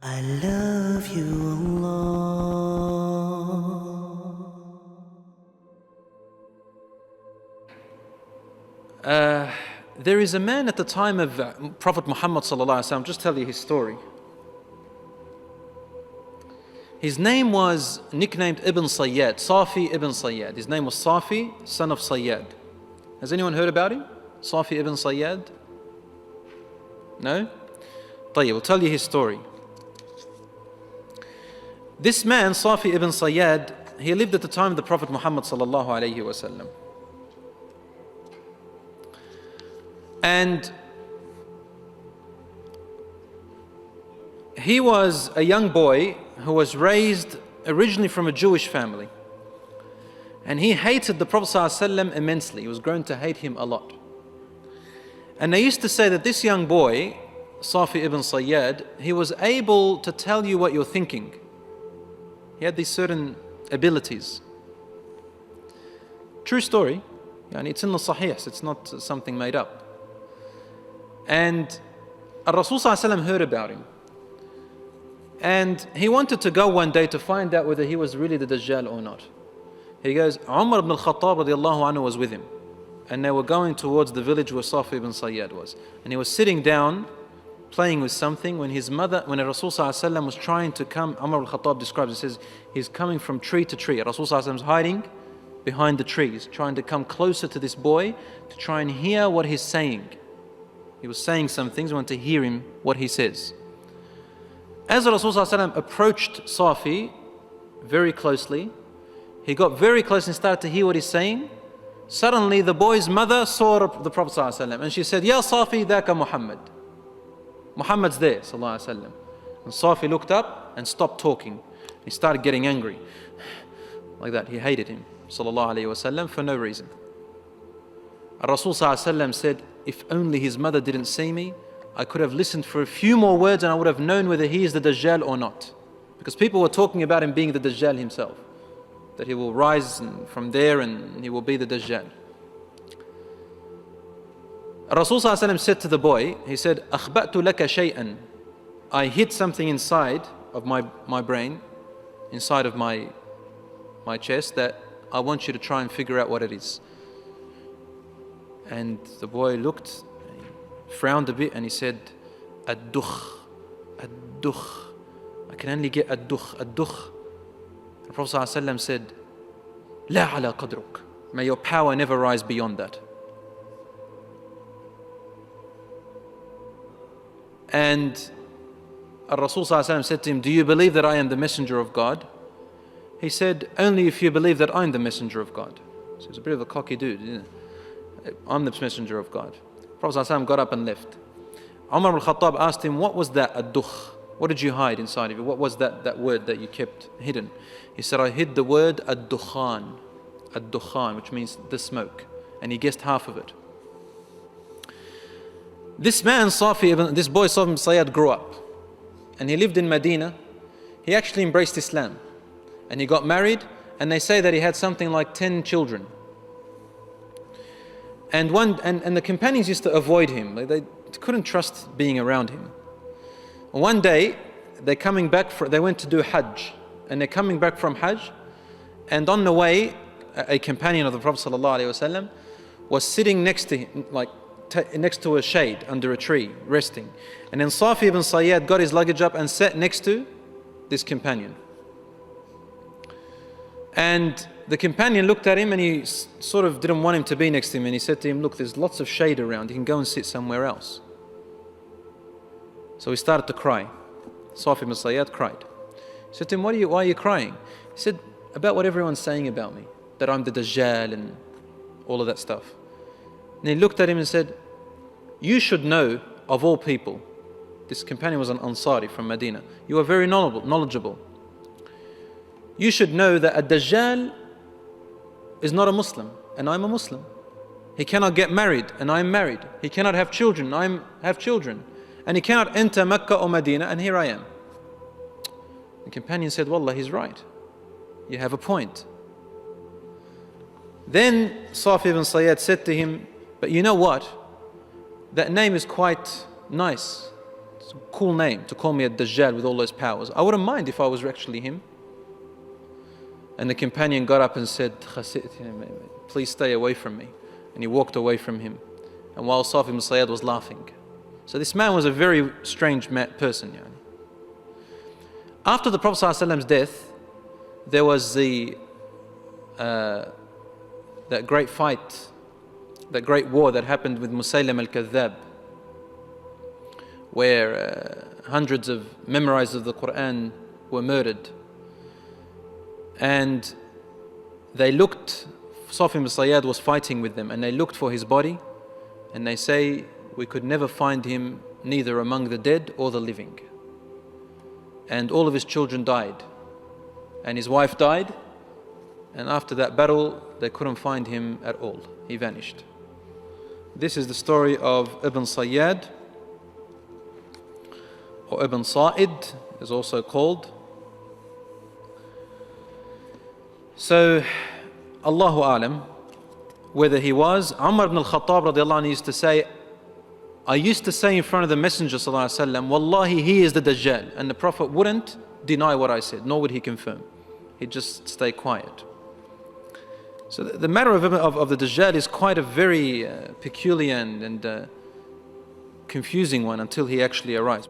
I love you, Allah. There is a man at the time of Prophet Muhammad sallallahu alaihi wasallam. Just tell you his story. His name was nicknamed Ibn Sayyad, Safi Ibn Sayyad. His name was Safi, son of Sayyad. Has anyone heard about him? Safi Ibn Sayyad? No? طيب, we'll tell you his story. This man, Safi Ibn Sayyad, he lived at the time of the Prophet Muhammad sallallahu alaihi wasallam. And he was a young boy who was raised originally from a Jewish family. And he hated the Prophet ﷺ immensely. He was grown to hate him a lot. And they used to say that this young boy, Safi Ibn Sayyad, he was able to tell you what you're thinking. He had these certain abilities. True story. It's in the Sahih, it's not something made up. And Rasul ﷺ heard about him. And he wanted to go one day to find out whether he was really the Dajjal or not. He goes, Umar ibn al-Khattab radiallahu anhu was with him. And they were going towards the village where Safi ibn Sayyad was. And he was sitting down, playing with something, when his mother, when Rasul ﷺ was trying to come, Umar ibn al-Khattab describes, he says, he's coming from tree to tree. Rasul ﷺ is hiding behind the trees, trying to come closer to this boy to try and hear what he's saying. He was saying some things, we want to hear him, what he says. As Rasul ﷺ approached Safi very closely, he got very close and started to hear what he's saying. Suddenly the boy's mother saw the Prophet ﷺ and she said, Ya Safi, dhaka Muhammad. Muhammad's there, sallallahu alaihi wasallam. And Safi looked up and stopped talking. He started getting angry. Like that, he hated him, sallallahu alaihi wasallam, for no reason. Rasul sallallahu alaihi wasallam said, if only his mother didn't see me, I could have listened for a few more words and I would have known whether he is the Dajjal or not. Because people were talking about him being the Dajjal himself. That he will rise from there and he will be the Dajjal. Rasul sallallahu alaihi wasallam said to the boy, he said, أخبأت لك شيئا. I hid something inside of my brain, inside of my chest, that I want you to try and figure out what it is. And the boy looked, frowned a bit, and he said, Ad-dukh, Ad-dukh. I can only get Ad-dukh, Ad-dukh. The Prophet ﷺ said, La ala qadruk. May your power never rise beyond that. And Rasul ﷺ said to him, do you believe that I am the messenger of God? He said, only if you believe that I'm the messenger of God. So he's a bit of a cocky dude, isn't it? I'm the messenger of God. Prophet ﷺ got up and left. Umar al-Khattab asked him, what was that ad-dukh? What did you hide inside of you? What was that word that you kept hidden? He said, I hid the word ad-dukhan, ad-dukhan, which means the smoke. And he guessed half of it. This man, this boy Safi ibn Sayyad, grew up. And he lived in Medina. He actually embraced Islam. And he got married, and they say that he had something like 10 children. And the companions used to avoid him. They couldn't trust being around him. One day, they went to do Hajj. And they're coming back from Hajj. And on the way, a companion of the Prophet ﷺ was sitting next to him, next to a shade under a tree, resting. And then Safi ibn Sayyad got his luggage up and sat next to this companion. And the companion looked at him and he sort of didn't want him to be next to him. And he said to him, look, there's lots of shade around. You can go and sit somewhere else. So he started to cry. Safi ibn Sayyad cried. He said to him, why are you crying? He said, about what everyone's saying about me. That I'm the Dajjal and all of that stuff. And he looked at him and said, you should know, of all people, this companion was an Ansari from Medina, you are very knowledgeable. You should know that a Dajjal is not a Muslim, and I'm a Muslim. He cannot get married, and I'm married. He cannot have children, I have children. And he cannot enter Mecca or Medina, and here I am. The companion said, Wallah, he's right. You have a point. Then Safi ibn Sayyad said to him, but you know what? That name is quite nice. It's a cool name to call me a Dajjal with all those powers. I wouldn't mind if I was actually him. And the companion got up and said, please stay away from me. And he walked away from him. And while Safi Ibn Sayyad was laughing. So this man was a very strange person. After the Prophet ﷺ's death, there was that great fight, that great war that happened with Musaylim al-Kadhab, where hundreds of memorizers of the Quran were murdered. And they looked, Safi Ibn Sayyad was fighting with them, and they looked for his body, and they say, we could never find him neither among the dead or the living. And all of his children died, and his wife died, and after that battle they couldn't find him at all. He vanished. This is the story of Ibn Sayyad, or Ibn Sa'id is also called. So, Allahu A'lam, whether he was, Umar ibn al-Khattab radiallahu anhu used to say, I used to say in front of the Messenger sallallahu alaihi wasallam, Wallahi, he is the Dajjal. And the Prophet wouldn't deny what I said, nor would he confirm. He'd just stay quiet. So the matter of the Dajjal is quite a very peculiar and confusing one until he actually arrives.